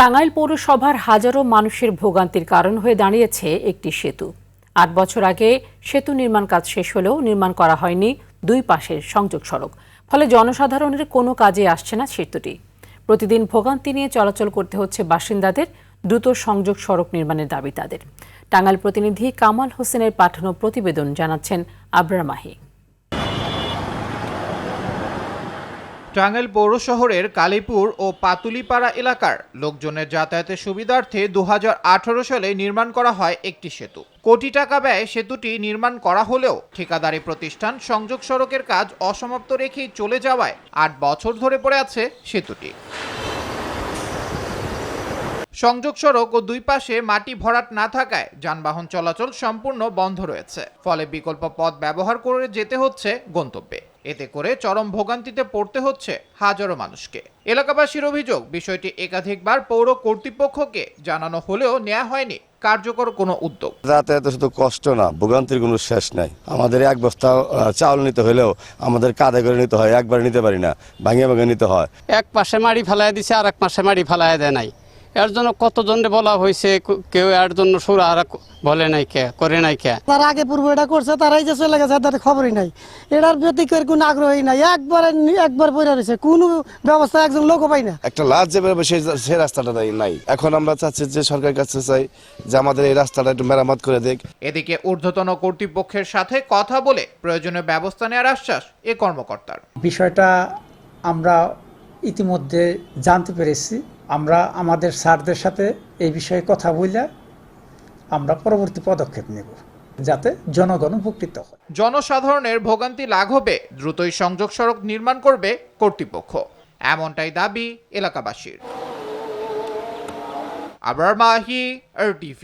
টাঙ্গাইল পৌরসভার হাজারো মানুষের ভোগান্তির কারণ হয়ে দাঁড়িয়েছে একটি সেতু। ৮ বছর আগে সেতু নির্মাণ কাজ শেষ হলেও নির্মাণ করা হয়নি দুই পাশের সংযোগ সড়ক। ফলে জনসাধারণের কোনো কাজে আসছে না সেতুটি। প্রতিদিন ভোগান্তি নিয়ে চলাচল করতে হচ্ছে বাসিন্দাদের। দ্রুত সংযোগ সড়ক নির্মাণের দাবি তাদের। টাঙ্গাইল প্রতিনিধি কামাল হোসেনের পাঠানো প্রতিবেদন জানাচ্ছেন আবরার মাহি। টাঙ্গাইল পৌর শহরের কালীপুর ও পাতুলিপাড়া এলাকার লোকজনের যাতায়াতের সুবিধার্থে ২০১৮ সালে নির্মাণ করা হয় একটি সেতু। কোটি টাকা ব্যয়ে সেতুটি নির্মাণ করা হলেও ঠিকাদারি প্রতিষ্ঠান সংযোগ সড়কের কাজ অসমাপ্ত রেখেই চলে যাওয়ায় ৮ বছর ধরে পড়ে আছে সেতুটি। সংযোগ সড়ক ও দুই পাশে মাটি ভরাট না থাকায় যানবাহন চলাচল সম্পূর্ণ বন্ধ রয়েছে। ফলে বিকল্প পথ ব্যবহার করে যেতে হচ্ছে গন্তব্যে। এতে করে চরম ভোগান্তিতে পড়তে হচ্ছে হাজারো মানুষকে। এলাকাবাসীর অভিযোগ, বিষয়টি একাধিকবার পৌর কর্তৃপক্ষকে জানানো হলেও নেওয়া হয়নি কার্যকর কোনো উদ্যোগ। যাতায়াতে শুধু কষ্ট না, ভোগান্তির কোনো শেষ নাই। আমাদের এক বস্তা চাউল নিতে হলেও আমাদের কাঁধে করে নিতে হয়, একবার নিতে পারি না, ভাঙিয়ে ভাঙিয়ে নিতে হয়। এক পাশে মাড়ি ফেলায় দিছে, আর এক পাশে মাড়ি ফেলায় দেয় নাই। এর জন্য কতজনে বলা হয়েছে, কেউ এর জন্য সুরা আর বলে নাই কে, করে নাই কে। তার আগে পূর্ব এটা করছে, তারাই যে চলে গেছে, তাদের খবরই নাই। এটার প্রতি কোনো আগ্রহী নাই। একবার পড়ে রয়েছে, কোনো ব্যবস্থা একজন লোকও পাই না। একটা লাশ যেভাবে সেই রাস্তাটা নাই। এখন আমরা চাচ্ছি যে সরকারের কাছে চাই যে আমাদের এই রাস্তাটা একটু মেরামত করে দেখ। এদিকে ঊর্ধ্বতন কর্তৃপক্ষের সাথে কথা বলে প্রয়োজনীয় ব্যবস্থা নেওয়ার আশ্বাস এ কর্মকর্তার। বিষয়টা আমরা ইতিমধ্যে জানতে পেরেছি। আমরা আমাদের স্যারদের সাথে এই বিষয়ে কথা বলে আমরা পরবর্তী পদক্ষেপ নেব, যাতে জনগণ উপকৃত হয়। জনসাধারণের ভোগান্তি লাঘবে দ্রুতই সংযোগ সড়ক নির্মাণ করবে কর্তৃপক্ষ, এমনটাই দাবি এলাকাবাসীর। আবরার মাহি, RTV।